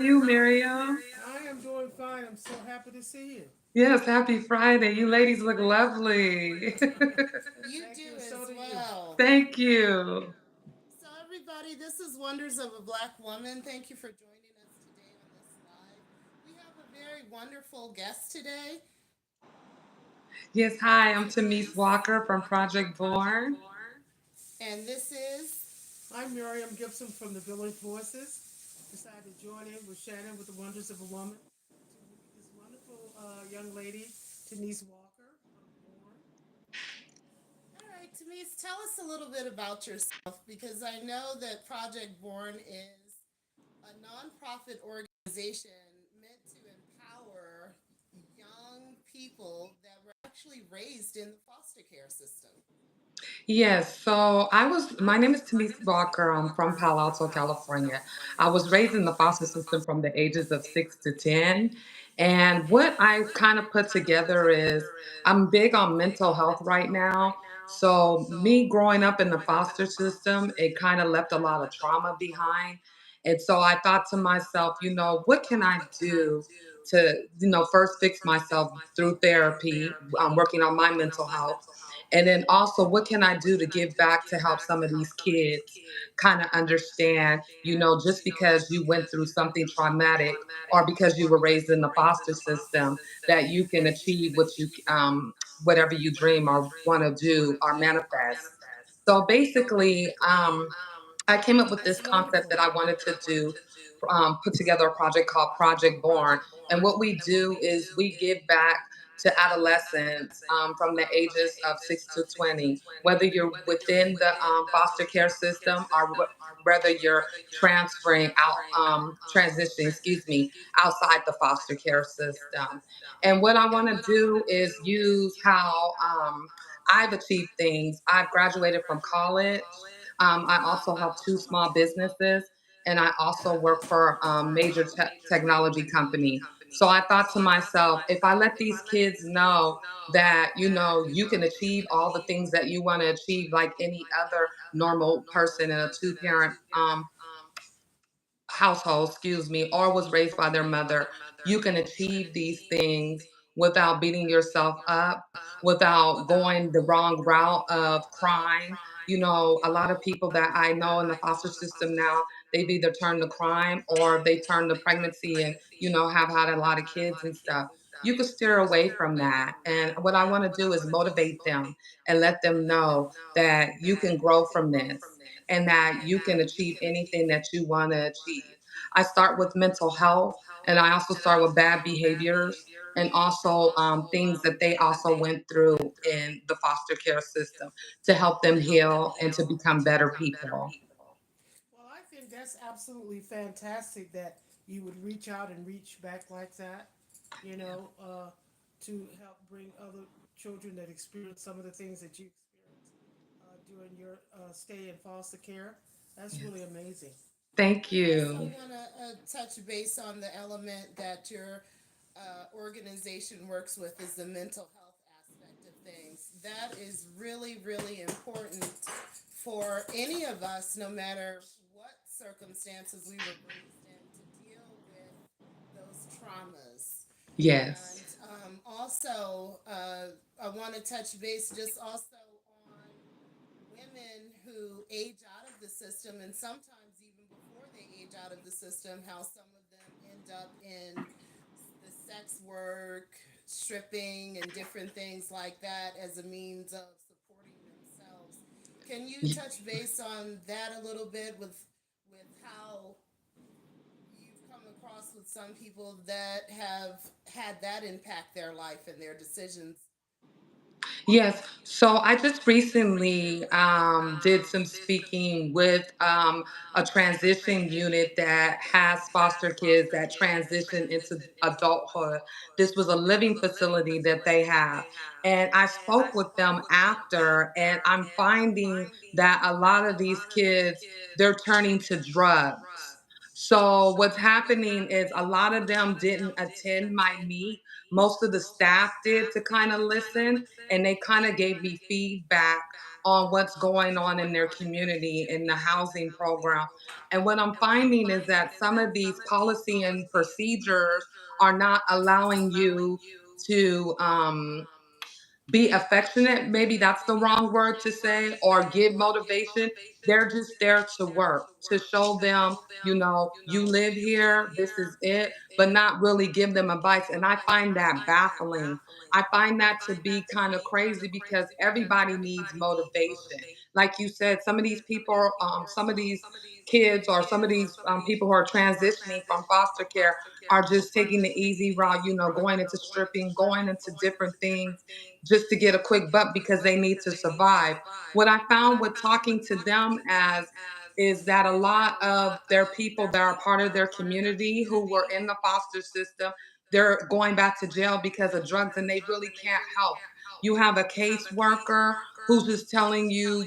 you, Miriam? I am doing fine. I'm so happy to see you. Yes, happy Friday. You ladies look lovely. You Thank do you, and so as do you. well. Thank you. So, everybody, this is Wonders of a Black Woman. Thank you for joining us today on this live. We have a very wonderful guest today. Yes, hi, I'm Temise Walker from Project Born. And this is, I'm Miriam Gibson from the Village Voices. Decided to join in with Shannon with the Wonders of a Woman to meet this wonderful young lady, Denise Walker, born. all right, Tamise, tell us a little bit about yourself because I know that Project Born is a nonprofit organization meant to empower young people that were actually raised in the foster care system. Yes, so my name is Temise Walker. I'm from Palo Alto, California. I was raised in the foster system from the ages of 6 to 10. And what I kind of put together is I'm big on mental health right now. So, me growing up in the foster system, it kind of left a lot of trauma behind. And so I thought to myself, what can I do to, first fix myself through therapy? I'm working on my mental health, and then also, what can I do to give back to help some of these kids kind of understand, just because you went through something traumatic or because you were raised in the foster system, that you can achieve whatever you dream or want to do or manifest. So basically, I came up with this That's concept wonderful. that I wanted to do, put together a project called Project Born. And what we do is we give back to adolescents from the ages of 6 to 20, whether you're within the foster care system or whether you're transitioning, excuse me, outside the foster care system. And what I want to do is use how I've achieved things. I've graduated from college. I also have two small businesses, and I also work for a major technology company. So I thought to myself, if I let these kids know that, you can achieve all the things that you want to achieve like any other normal person in a two-parent household, excuse me, or was raised by their mother, you can achieve these things without beating yourself up, without going the wrong route of crime. A lot of people that I know in the foster system now, they've either turned to crime or they turned to pregnancy and, have had a lot of kids and stuff. You could steer away from that. And what I want to do is motivate them and let them know that you can grow from this and that you can achieve anything that you want to achieve. I start with mental health, and I also start with bad behaviors and also things that they also went through in the foster care system to help them heal and to become better people. Well, I think that's absolutely fantastic that you would reach out and reach back like that, you know, uh, to help bring other children that experience some of the things that you experienced during your stay in foster care. That's really Yes. amazing. Thank I also you. want to touch base on the element that your organization works with is the mental health aspect of things. That is really, really important for any of us, no matter what circumstances we were raised in, to deal with those traumas. Yes. And also, I want to touch base just also on women who age out of the system, and sometimes even before they age out of the system, how some of them end up in the sex work, stripping, and different things like that as a means of supporting themselves. Can you touch base on that a little bit with how you've come across with some people that have had that impact their life and their decisions? Yes. So I just recently did some speaking with a transition unit that has foster kids that transition into adulthood. This was a living facility that they have. And I spoke with them after, and I'm finding that a lot of these kids, they're turning to drugs. So what's happening is a lot of them didn't attend my meet. Most of the staff did to kind of listen, and they kind of gave me feedback on what's going on in their community in the housing program. And what I'm finding is that some of these policy and procedures are not allowing you to be affectionate, maybe that's the wrong word to say, or give motivation. They're just there to work, to show them, you live here, this is it, but not really give them advice. And I find that baffling. I find that to be kind of crazy because everybody needs motivation. Like you said, some of these people, some of these kids, or some of these people who are transitioning from foster care are just taking the easy route, going into stripping, going into different things just to get a quick buck because they need to survive. What I found with talking to them as is that a lot of their people that are part of their community who were in the foster system, they're going back to jail because of drugs and they really can't help. You have a caseworker who's just telling you,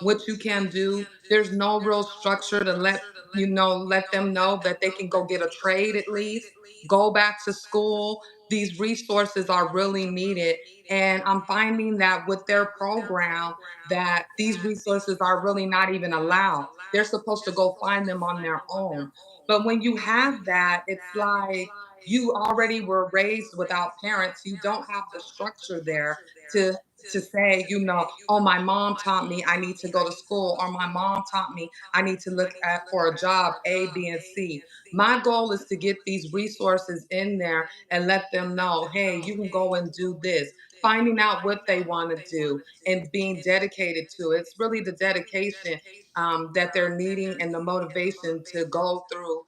what you can do. There's no real structure to let them know that they can go get a trade at least, go back to school. These resources are really needed. And I'm finding that with their program, that these resources are really not even allowed. They're supposed to go find them on their own. But when you have that, it's like you already were raised without parents. You don't have the structure there to say, oh, my mom taught me I need to go to school, or my mom taught me I need to look at for a job A, B, and C. My goal is to get these resources in there and let them know, hey, you can go and do this. Finding out what they want to do and being dedicated to it. It's really the dedication that they're needing and the motivation to go through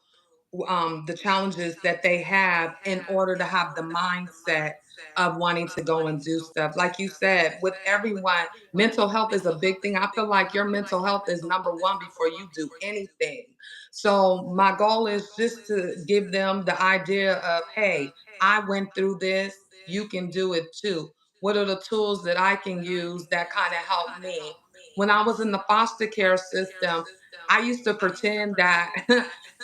the challenges that they have in order to have the mindset of wanting to go and do stuff. Like you said, with everyone, mental health is a big thing. I feel like your mental health is number one before you do anything. So my goal is just to give them the idea of, hey, I went through this, you can do it too. What are the tools that I can use that kind of help me? When I was in the foster care system, I used to pretend that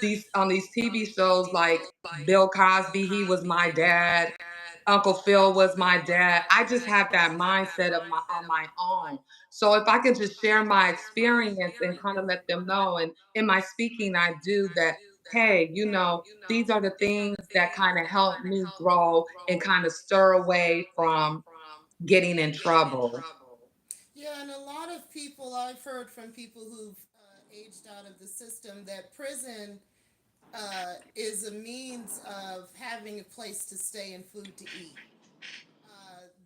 these TV shows like Bill Cosby, he was my dad, Uncle Phil was my dad. I just had that mindset of my on my own. So if I could just share my experience and kind of let them know, and in my speaking, I do that. Hey, these are the things that kind of help me grow and kind of stir away from getting in trouble. Yeah, and a lot of people, I've heard from people who've aged out of the system, that prison is a means of having a place to stay and food to eat.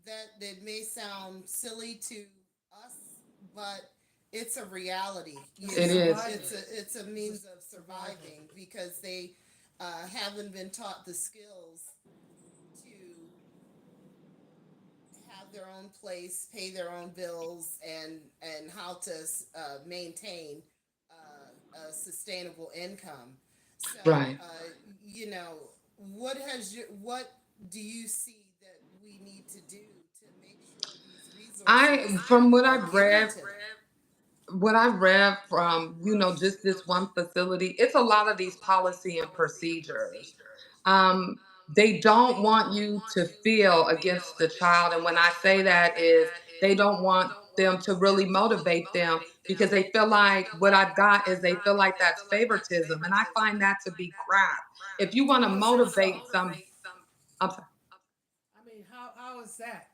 That may sound silly to us, but it's a reality. It's You a It know, is. surviving. it's a It's a means of surviving. surviving because they haven't been taught the skills to have their own place, pay their own bills, and how to maintain a sustainable income. So, Right. what do you see that we need to do to make sure these resources I from are given to them? what I've read from, just this one facility, it's a lot of these policy and procedures. Um, they don't want you to feel against the child. And when I say that is they don't want them to really motivate them because they feel like what I've got is they feel like that's favoritism. And I find that to be crap. If you want to How is that so? motivate I'm sorry. I mean, how is that?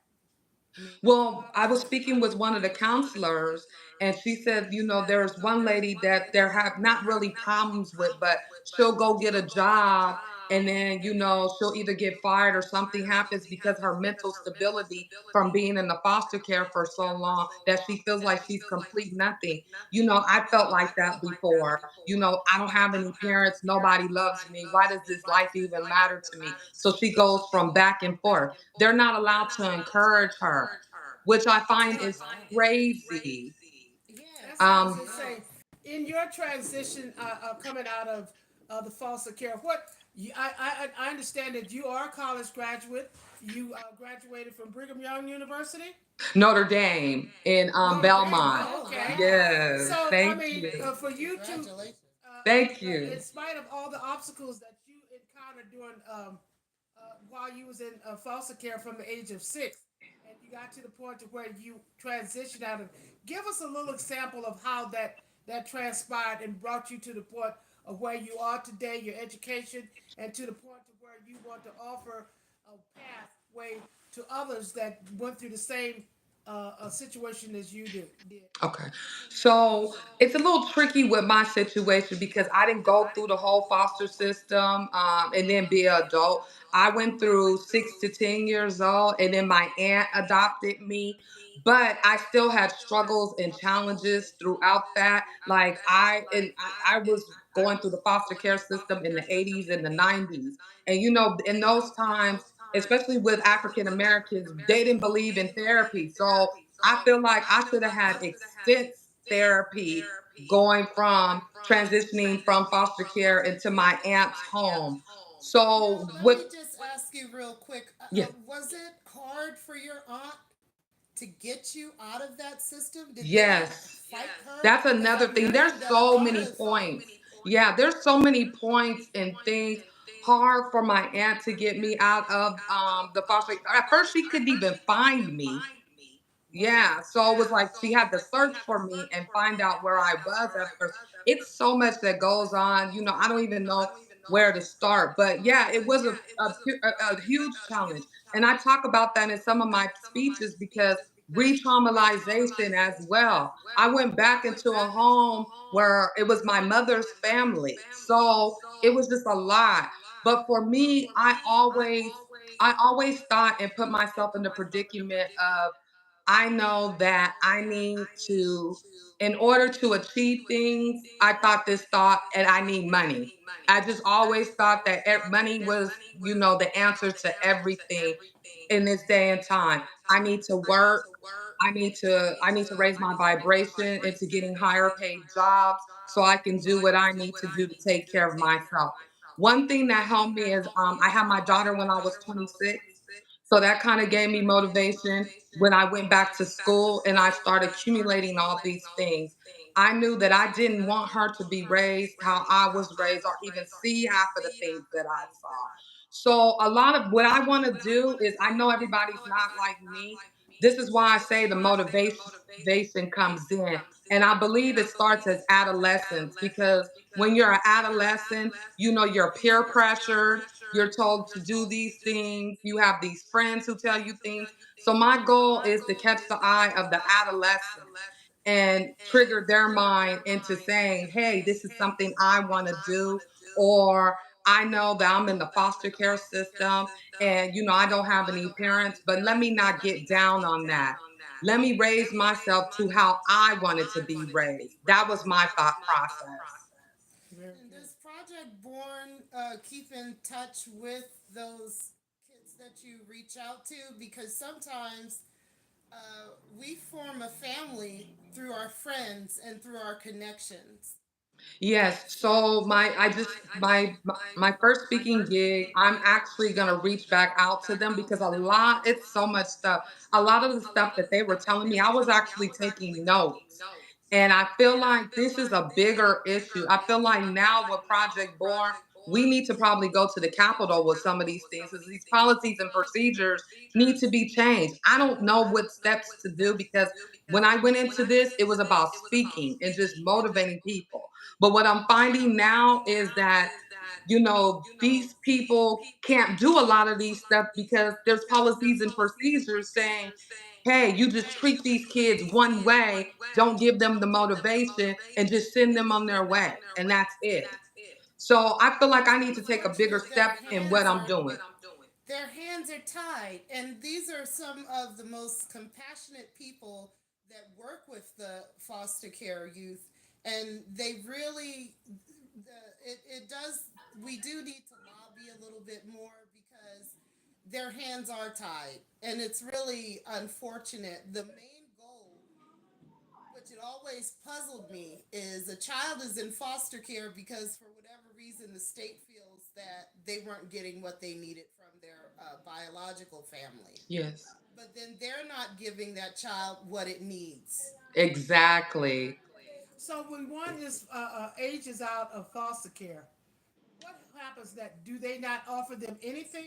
I mean, Well, I was speaking with one of the counselors, and she said, there's one lady that there have not really problems with, but she'll go get a job, and then, she'll either get fired or something happens because her mental stability from being in the foster care for so long that she feels like she's complete nothing. I felt like that before. I don't have any parents, nobody loves me. Why does this life even matter to me? So she goes from back and forth. They're not allowed to encourage her, which I find is crazy. Yeah, that's what I was Um, just saying. In your transition, coming out of the foster care, I understand that you are a college graduate. You graduated from Brigham Young University. Notre Dame in Notre Dame. Belmont. Oh, Oh okay. wow! Yes, So I thank mean, you. for you to Congratulations. Thank you. in spite of all the obstacles that you encountered during while you was in foster care from the age of 6, and you got to the point to where you transitioned out of. Give us a little example of how that transpired and brought you to the point of where you are today, your education, and to the point to where you want to offer a pathway to others that went through the same situation as you did. Okay. So it's a little tricky with my situation because I didn't go through the whole foster system and then be an adult. I went through 6 to 10 years old, and then my aunt adopted me. But I still had struggles and challenges throughout that. Like I was going through the foster care system in the 80s and the 90s. And in those times, especially with African Americans, they didn't believe in therapy. So I feel like I should have had extensive therapy going from transitioning from foster care into my aunt's home. Now, So let what? me just ask you real quick. Yeah, Was it hard for your aunt to get you out of that system? Did they yes. fight her? That's Because I'm another thing. hearing There's that a so lot of. many points. Yeah, there's so many points and things hard for my aunt to get me out of the foster. At first, she couldn't even find me. Wow. Yeah, so it was like she had to search for me and find out where I was at first. It's so much that goes on. I don't even know where to start. But yeah, it was a huge challenge. And I talk about that in some of my speeches because re-traumatization as well. I went back into a home where it was my mother's family. So it was just a lot. But for me, I always thought and put myself in the predicament of I know that I need to, in order to achieve things, I thought this thought, and I need money. I just always thought that money was, the answer to everything in this day and time. I need to work. I need to raise my vibration into getting higher paid jobs so I can do what I need to do to take care of myself. One thing that helped me is I had my daughter when I was 26. So that kind of gave me motivation when I went back to school and I started accumulating all these things. I knew that I didn't want her to be raised how I was raised or even see half of the things that I saw. So a lot of what I want to do is I know everybody's not like me. This is why I say the motivation comes in. And I believe it starts as adolescence because when you're an adolescent, you're peer pressured, you're told to do these things, you have these friends who tell you things. So my goal is to catch the eye of the adolescent and trigger their mind into saying, hey, this is something I want to do, or I know that I'm in the foster care system and, I don't have any parents, but let me not get down on that. Let me raise myself to how I wanted to be raised. That was my thought process. Very And good. does Project Born keep in touch with those kids that you reach out to? Because sometimes we form a family through our friends and through our connections. Yes. So my first speaking gig, I'm actually gonna reach back out to them because it's so much stuff. A lot of the stuff that they were telling me, I was actually taking notes. And I feel like this is a bigger issue. I feel like now with Project Born, we need to probably go to the Capitol with some of these things because these policies and procedures need to be changed. I don't know what steps to do because when I went into this, it was about speaking and just motivating people. But what I'm finding now is that, these people can't do a lot of these stuff because there's policies and procedures saying, hey, you just treat these kids one way, don't give them the motivation, and just send them on their way. And that's it. So I feel like I need to take a bigger step in what I'm doing. Their hands are tied, and these are some of the most compassionate people that work with the foster care youth, and they really it does we do need to lobby a little bit more because their hands are tied, and it's really unfortunate. The main goal, which it always puzzled me, is a child is in foster care because for whatever reason the state feels that they weren't getting what they needed from their biological family, Yes, but then they're not giving that child what it needs. exactly. So when one is ages out of foster care, what happens? That do they not offer them anything?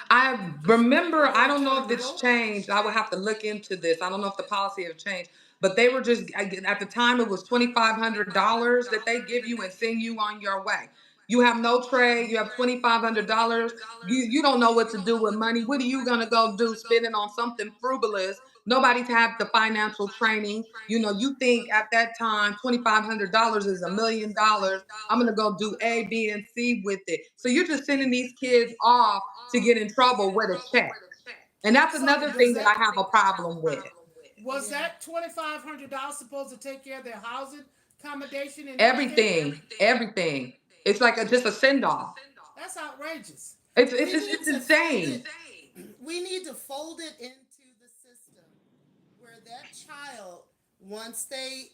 I Just remember, regular, they I don't don't tell know them if to it's go. changed. I would have to look into this. I don't know if the policy have changed, but they were just at the time it was $2,500 that they give you and send you on your way. You have no trade. You have $2,500. You don't know what to do with money. What are you gonna go do? Spend it on something frivolous. Nobody's had the financial training. You know, you think at that time $2,500 is $1 million. I'm gonna go do A, B, and C with it. So you're just sending these kids off to get in trouble with a check. And that's So another does thing that I that have a problem with. was Yeah. that $2,500 supposed to take care of their housing, accommodation, and everything? Everything. It's like just a send off. That's outrageous. It's We just need it's to fold insane. it. We need to fold it into the system where that child, once they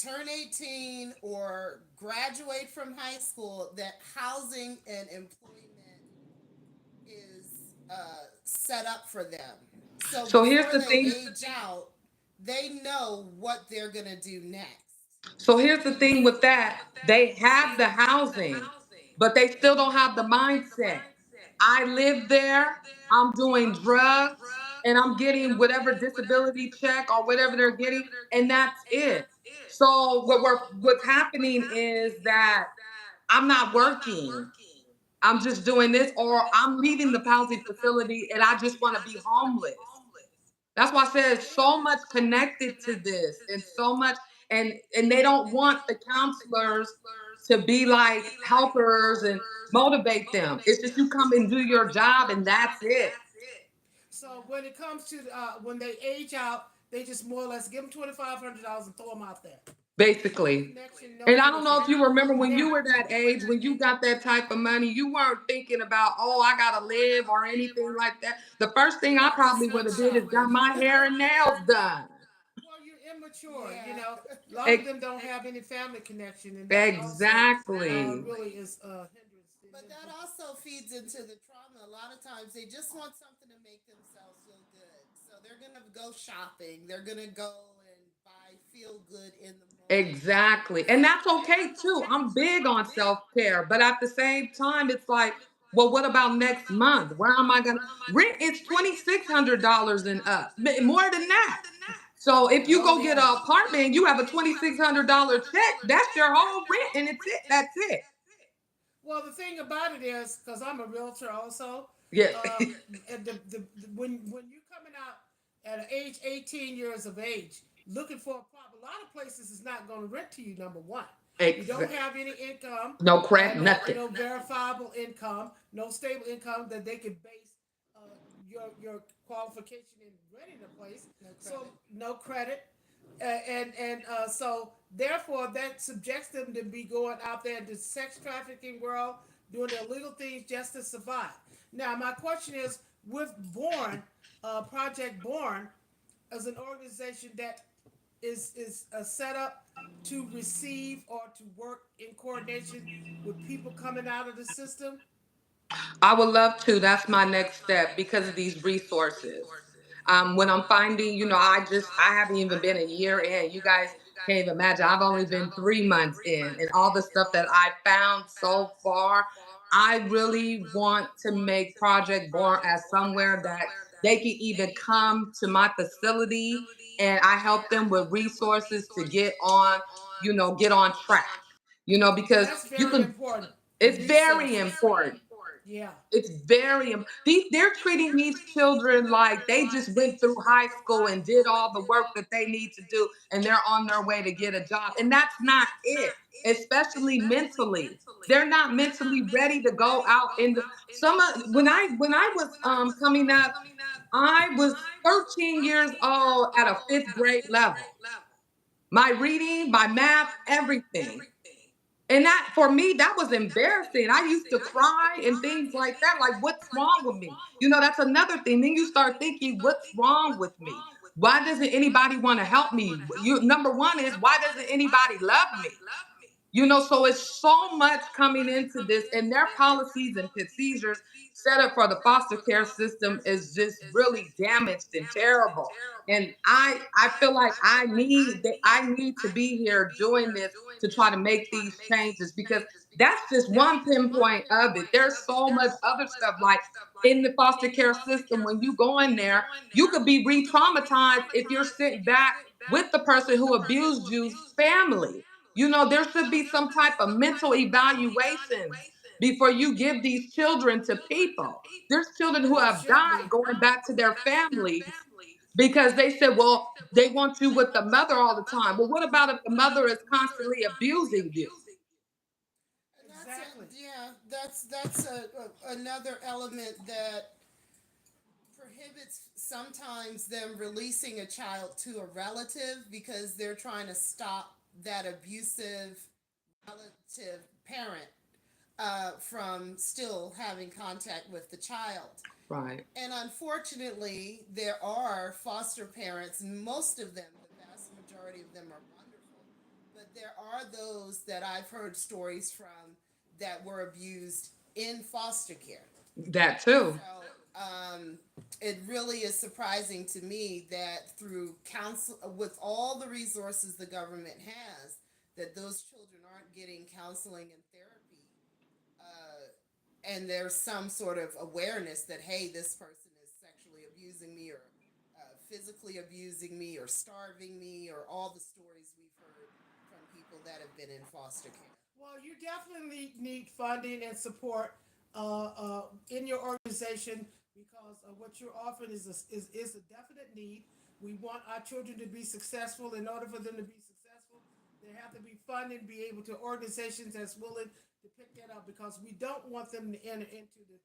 turn 18 or graduate from high school, that housing and employment is set up for them. So So here's before the they thing. age out, they know what they're going to do next. So here's the thing with that. They have the housing, but they still don't have the mindset. I live there, I'm doing drugs, and I'm getting whatever disability check or whatever they're getting, and that's it. So what's happening is that I'm not working. I'm just doing this, or I'm leaving the housing facility and I just want to be homeless. That's why I said it's so much connected to this, and so much, and they don't want the counselors to be like helpers and motivate them. It's just you come and do your job, and that's it, So when it comes to when they age out, they just more or less give them $2,500 and throw them out there. No basically. connection, no And I don't know anything. if you remember when you Now, were that age, when you got that type of money, you weren't thinking about, oh, I gotta live or anything like that. The first thing I probably would have did is got my hair and nails done. well, you're immature. You Yeah. know, a lot of Ex- them don't have any family connection, and that also Exactly. really is a hindrance. But that also feeds into the trauma. A lot of times they just want something to make themselves feel good. So they're going to go shopping. They're going to go and buy feel good in the moment Exactly. And things. that's okay too. I'm big on self care. But at the same time, it's like, well, what about next month? Where am I going to rent? It's $2,600 and up, more than that. So if you Oh go get yeah. an apartment, you have a $2,600 check. That's your whole rent, and it's it. That's it. Well, the thing about it is, because I'm a realtor also, Yes. uh, and when you coming out at age 18 years of age, looking for a problem, a lot of places is not going to rent to you. Number one, you don't Exactly. have any income, No credit, nothing. no verifiable income, no stable income that they can base uh, your qualification in renting a place. No So credit. no credit, so therefore that subjects them to be going out there in the sex trafficking world, doing illegal things just to survive. Now my question is, with Born, Project Born, as an organization that is set up to receive or to work in coordination with people coming out of the system. I would love to. That's my next step because of these resources. When I'm finding, I haven't even been a year in. You guys can't even imagine. I've only been 3 months in, and all the stuff that I found so far, I really want to make Project Born as somewhere that they can even come to my facility and I help them with resources to get on track. Because That's you very can, important. The it's very resources. important. Yeah. It's they're treating these children like they just went through high school and did all the work that they need to do and they're on their way to get a job. And that's not it, especially mentally. They're not mentally ready to go out in the some of when I was coming up, I was 13 years old at a 5th grade level. My reading, my math, everything. And that for me, that was embarrassing. I used to cry and things like that. Like, what's wrong with me? That's another thing. Then you start thinking, what's wrong with me? Why doesn't anybody want to help me? Number one is why doesn't anybody love me? So it's so much coming into this, and their policies and procedures set up for the foster care system is just really damaged and terrible. And I feel like I need to be here doing this to try to make these changes, because that's just one pinpoint of it. There's so much other stuff, like in the foster care system. When you go in there, you could be re-traumatized if you're sent back with the person who abused you's family. There should be some type of mental evaluations before you give these children to people. There's children who There have should died be. going back to their families because they said, well, they want you with the mother all the time. Well, what about if the mother is constantly abusing you? That's Exactly. yeah, that's another element that prohibits sometimes them releasing a child to a relative because they're trying to stop that abusive relative parent from still having contact with the child. Right. And unfortunately, there are foster parents, most of them, the vast majority of them are wonderful, but there are those that I've heard stories from that were abused in foster care. That too. So it really is surprising to me that through counsel, with all the resources the government has, that those children aren't getting counseling and therapy, and there's some sort of awareness that, hey, this person is sexually abusing me, or physically abusing me, or starving me, or all the stories we've heard from people that have been in foster care. Well, you definitely need funding and support in your organization, because what you're offering is a definite need. We want our children to be successful. In order for them to be successful, there have to be funding, be able to organizations that's willing to pick that up, because we don't want them to enter into the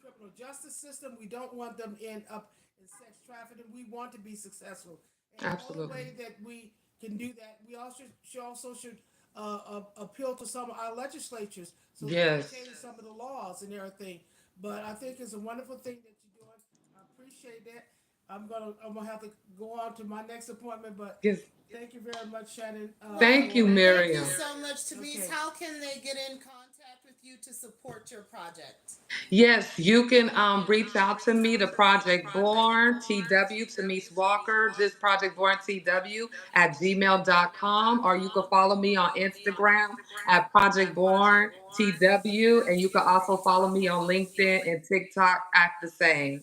criminal justice system. We don't want them to end up in sex trafficking. We want to be successful, and the only Absolutely. way that we can do that, we also should appeal to some of our legislatures so they can Yes. change some of the laws and everything. But I think it's a wonderful thing that you're doing. I appreciate that. I'm gonna have to go on to my next appointment, but Yes. thank you very much, Shannon, Well, Thank you, for thank you Miriam. so much, Tamise. okay. How can they get in contact with you to support your project? Yes, you can reach out to me, the Project Born, TW, to Miss Walker, just Project Born TW at gmail.com, or you can follow me on Instagram at Project Born TW, and you can also follow me on LinkedIn and TikTok at the same.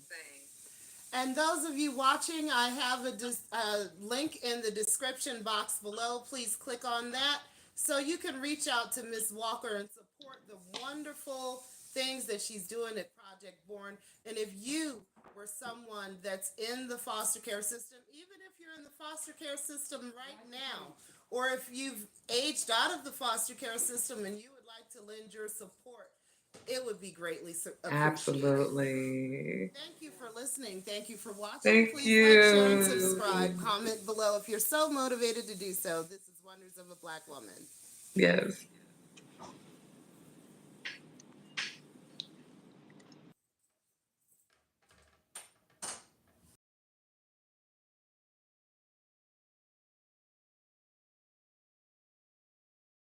And those of you watching, I have a link in the description box below. Please click on that so you can reach out to Miss Walker and support the wonderful things that she's doing at Project Born. And if you were someone that's in the foster care system, even if you're in the foster care system right now, or if you've aged out of the foster care system and you would like to lend your support, it would be greatly appreciated. Absolutely. Thank you for listening. Thank you for watching. Thank Please like, share, and subscribe. you. Comment below if you're so motivated to do so. This is Wonders of a Black Woman. Yes.